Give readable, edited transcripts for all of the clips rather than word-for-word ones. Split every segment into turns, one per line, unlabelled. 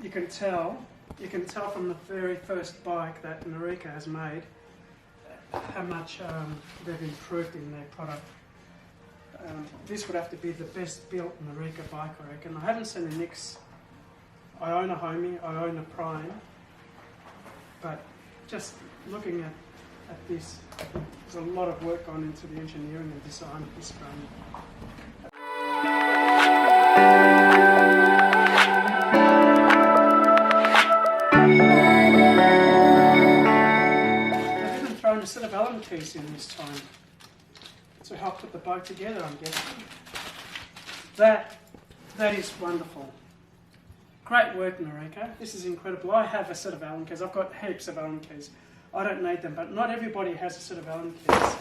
You can tell from the very first bike that Nireeka has made how much they've improved in their product. This would have to be the best built Nireeka bike, I reckon. I haven't seen a Nix. I own a Homie, I own a Prime, but just looking at this, there's a lot of work gone into the engineering and design of this brand. I've even thrown a set of Allen keys in this time to help put the bike together, I'm guessing. That is wonderful. Great work, Nireeka. This is incredible. I have a set of Allen keys. I've got heaps of Allen keys. I don't need them, but not everybody has a set of Allen keys.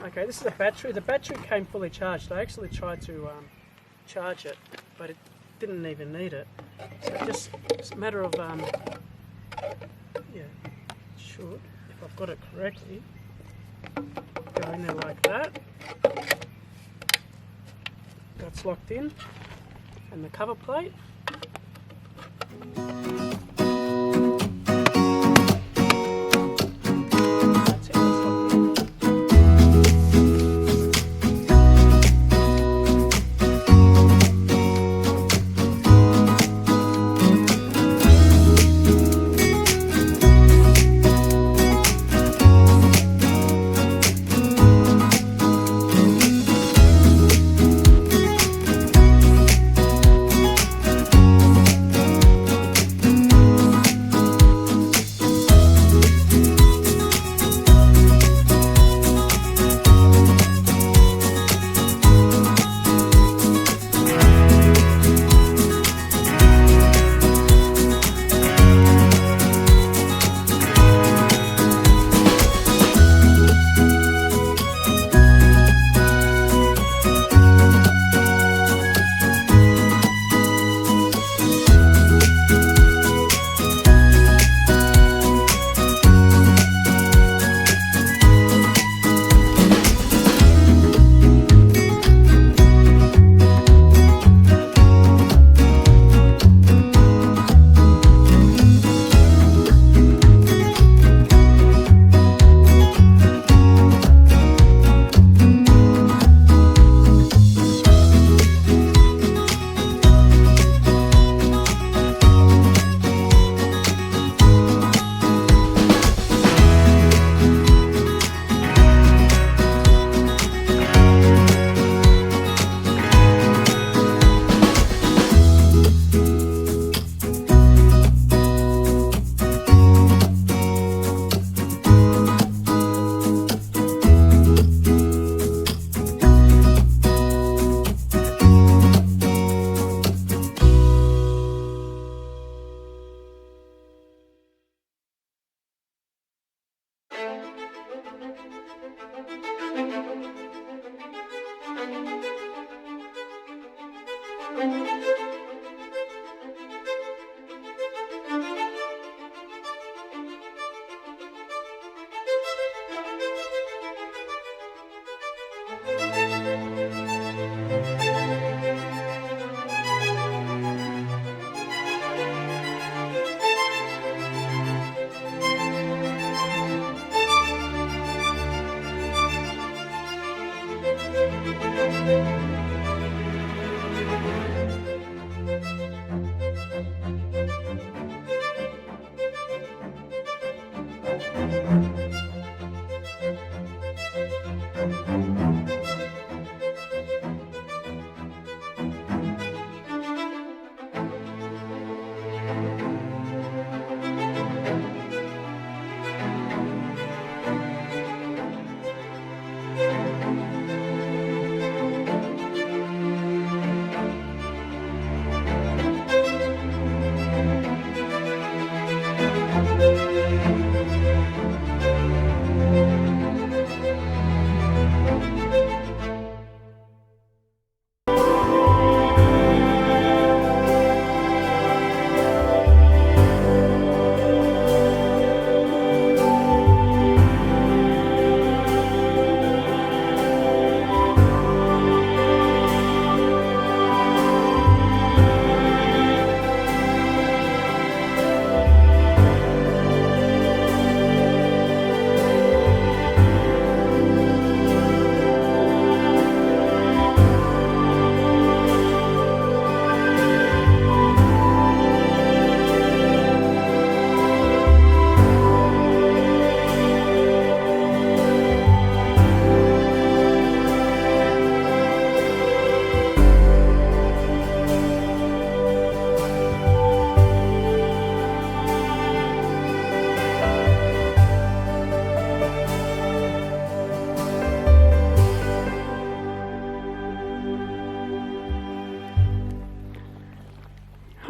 Okay, this is the battery. The battery came fully charged. I actually tried to charge it, but it didn't even need it. So it's a matter of, yeah, should, if I've got it correctly, go in there like that. That's locked in, and the cover plate.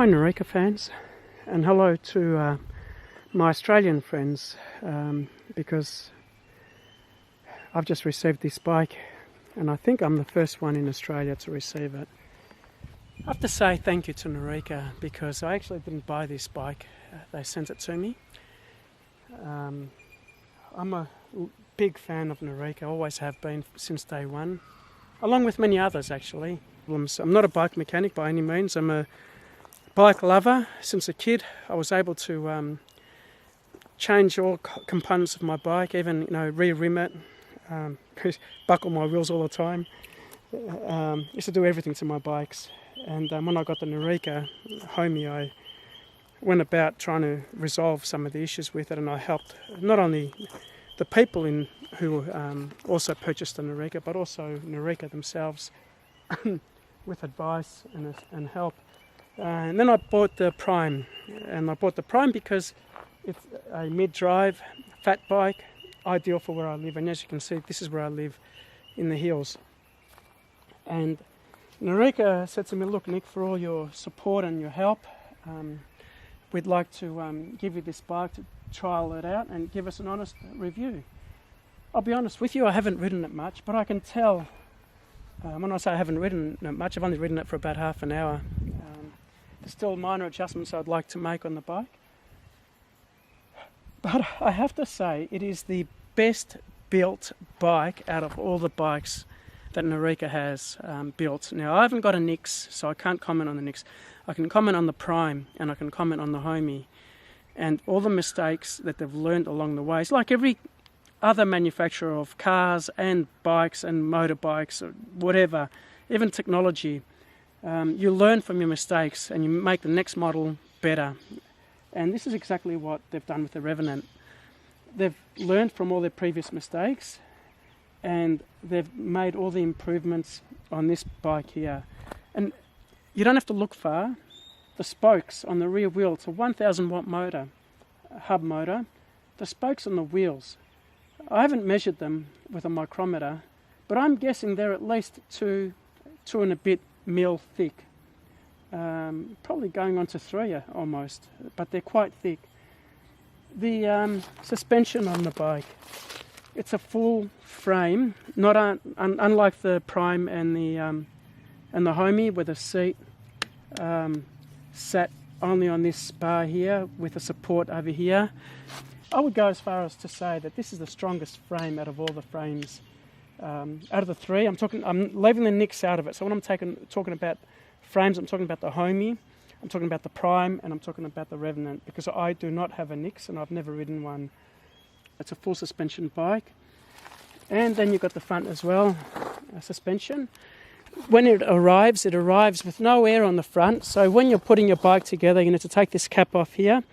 Hi Nireeka fans, and hello to my Australian friends, because I've just received this bike and I think I'm the first one in Australia to receive it. I have to say thank you to Nireeka, because I actually didn't buy this bike, they sent it to me. I'm a big fan of Nireeka, always have been since day one, along with many others actually. I'm not a bike mechanic by any means, I'm a bike lover. Since a kid I was able to change all components of my bike, even rear rim it, buckle my wheels all the time. Used to do everything to my bikes, and when I got the Nireeka homie, I went about trying to resolve some of the issues with it, and I helped not only the people who also purchased the Nireeka, but also Nireeka themselves with advice and help. And then I bought the Prime, and I bought the Prime because it's a mid-drive fat bike, ideal for where I live. And as you can see, this is where I live, in the hills. And Nireeka said to me, look Nick, for all your support and your help, we'd like to give you this bike to trial it out and give us an honest review. I'll be honest with you, I haven't ridden it much, but I can tell, when I say I haven't ridden it much, I've only ridden it for about half an hour. There's still minor adjustments I'd like to make on the bike. But I have to say, it is the best built bike out of all the bikes that Nireeka has built. Now, I haven't got a Nix, so I can't comment on the Nix. I can comment on the Prime, and I can comment on the Homie. And all the mistakes that they've learned along the way. It's like every other manufacturer of cars and bikes and motorbikes, or whatever, even technology. You learn from your mistakes and you make the next model better. And this is exactly what they've done with the Revenant. They've learned from all their previous mistakes, and they've made all the improvements on this bike here. And you don't have to look far. The spokes on the rear wheel, it's a 1000 watt motor, hub motor. The spokes on the wheels, I haven't measured them with a micrometer, but I'm guessing they're at least two and a bit mil thick, probably going on to 3 almost, but they're quite thick. The suspension on the bike, it's a full frame, not unlike the Prime and the Homie, where the seat sat only on this bar here with a support over here. I would go as far as to say that this is the strongest frame out of all the frames. Out of the three, I'm leaving the nicks out of it. So when I'm talking about frames, I'm talking about the Homie, I'm talking about the Prime, and I'm talking about the Revenant, because I do not have a Nix and I've never ridden one. It's a full suspension bike. And then you've got the front as well, suspension. When it arrives with no air on the front. So when you're putting your bike together, you need to take this cap off here,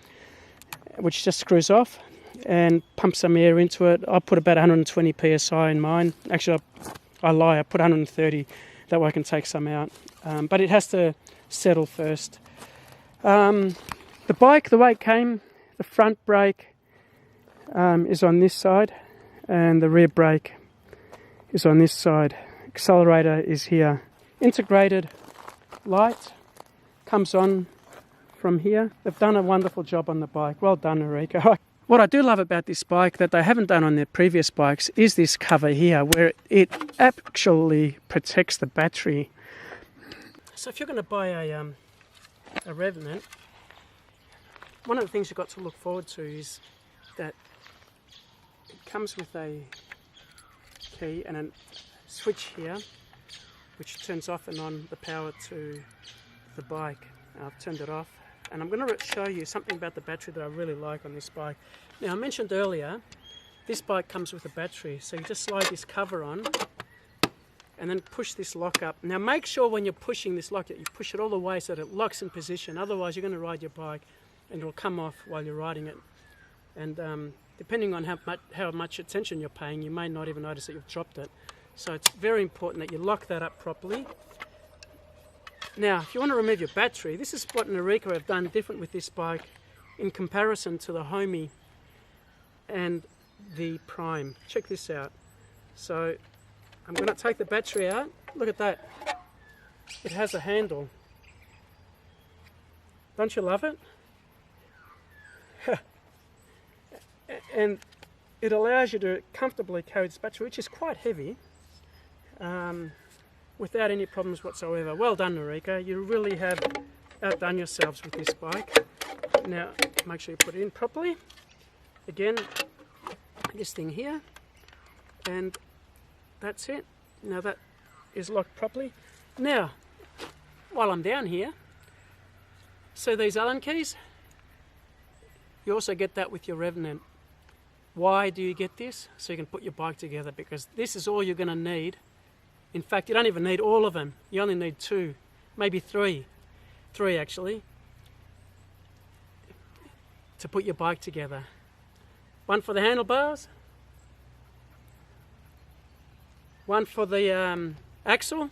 which just screws off, and pump some air into it. I put about 120 psi in mine. Actually, I lie, I put 130. That way I can take some out. But it has to settle first. The bike, the way it came, the front brake is on this side, and the rear brake is on this side. Accelerator is here. Integrated light comes on from here. They've done a wonderful job on the bike. Well done, Nireeka. What I do love about this bike that they haven't done on their previous bikes is this cover here, where it actually protects the battery. So if you're going to buy a Revenant, one of the things you've got to look forward to is that it comes with a key and a switch here, which turns off and on the power to the bike. I've turned it off. And I'm going to show you something about the battery that I really like on this bike. Now, I mentioned earlier, this bike comes with a battery, so you just slide this cover on and then push this lock up. Now, make sure when you're pushing this lock that you push it all the way so that it locks in position. Otherwise, you're going to ride your bike and it'll come off while you're riding it. And depending on how much attention you're paying, you may not even notice that you've dropped it. So it's very important that you lock that up properly. Now, if you want to remove your battery, this is what Nireeka have done different with this bike in comparison to the Homie and the Prime. Check this out. So, I'm going to take the battery out. Look at that. It has a handle. Don't you love it? And it allows you to comfortably carry this battery, which is quite heavy. Without any problems whatsoever. Well done, Nireeka. You really have outdone yourselves with this bike. Now, make sure you put it in properly. Again, this thing here, and that's it. Now that is locked properly. Now, while I'm down here, so these Allen keys, you also get that with your Revenant. Why do you get this? So you can put your bike together, because this is all you're going to need. In fact, you don't even need all of them. You only need 2, maybe 3. 3 actually, to put your bike together. One for the handlebars, one for the axle.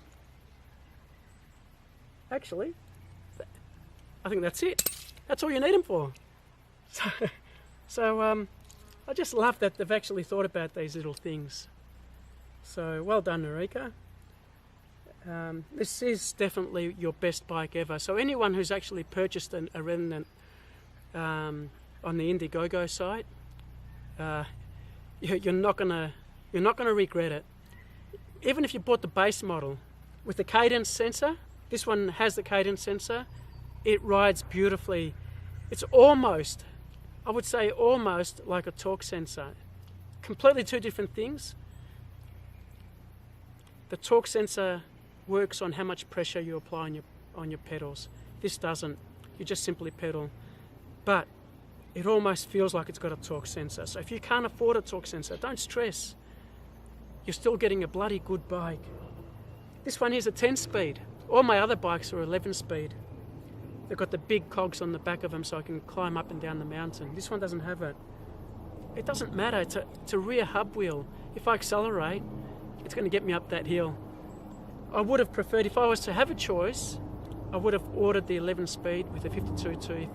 Actually, I think that's it. That's all you need them for. So I just love that they've actually thought about these little things. So well done, Nireeka. This is definitely your best bike ever. So anyone who's actually purchased a Revenant on the Indiegogo site, you're not gonna regret it. Even if you bought the base model with the cadence sensor, this one has the cadence sensor. It rides beautifully. It's almost, I would say, almost like a torque sensor. Completely two different things. The torque sensor works on how much pressure you apply on your pedals. This doesn't. You just simply pedal. But it almost feels like it's got a torque sensor. So if you can't afford a torque sensor, don't stress. You're still getting a bloody good bike. This one here's a 10-speed. All my other bikes are 11-speed. They've got the big cogs on the back of them so I can climb up and down the mountain. This one doesn't have it. It doesn't matter. It's a rear hub wheel. If I accelerate, it's going to get me up that hill. I would have preferred, if I was to have a choice, I would have ordered the 11-speed with a 52-tooth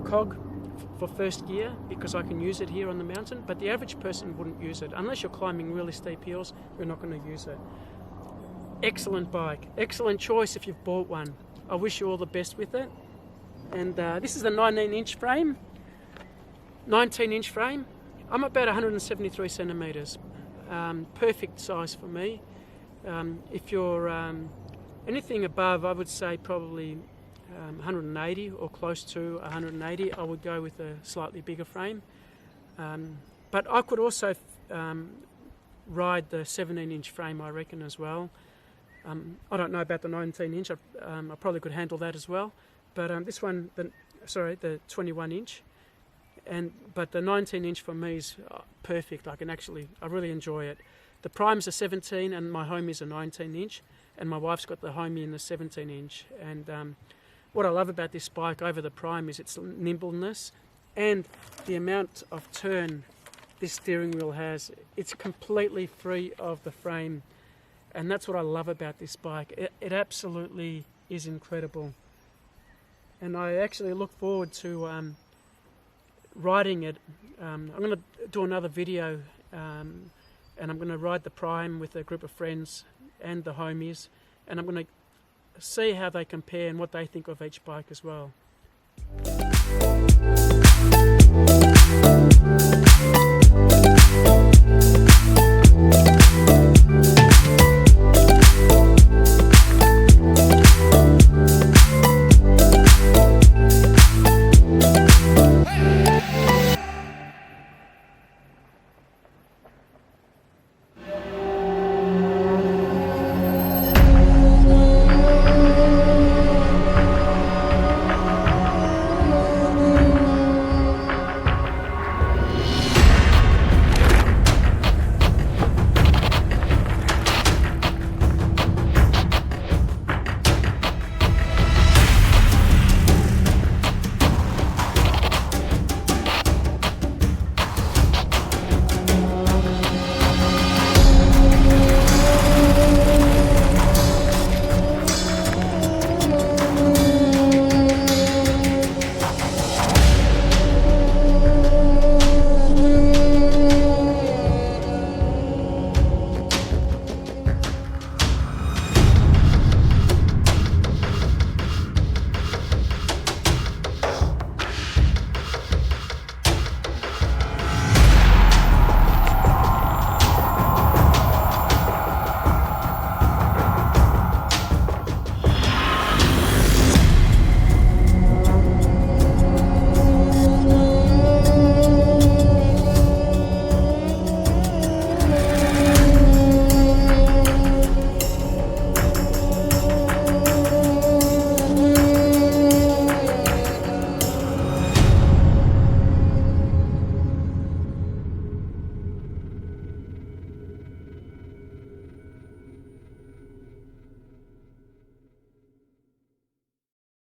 cog for first gear, because I can use it here on the mountain, but the average person wouldn't use it. Unless you're climbing really steep hills, you're not going to use it. Excellent bike. Excellent choice if you've bought one. I wish you all the best with it. And this is a 19-inch frame. 19-inch frame. I'm about 173 centimetres. Perfect size for me. If you're Anything above, I would say probably 180 or close to 180, I would go with a slightly bigger frame. But I could also ride the 17-inch frame, I reckon, as well. I don't know about the 19-inch. I probably could handle that as well. But this one, the 21-inch, but the 19-inch for me is perfect. I really enjoy it. The Prime's a 17, and my Homie's a 19-inch, and my wife's got the Homie in the 17-inch. And what I love about this bike over the Prime is its nimbleness and the amount of turn this steering wheel has. It's completely free of the frame, and that's what I love about this bike. It absolutely is incredible, and I actually look forward to riding it. I'm going to do another video, and I'm going to ride the Prime with a group of friends and the Homies, and I'm going to see how they compare and what they think of each bike as well.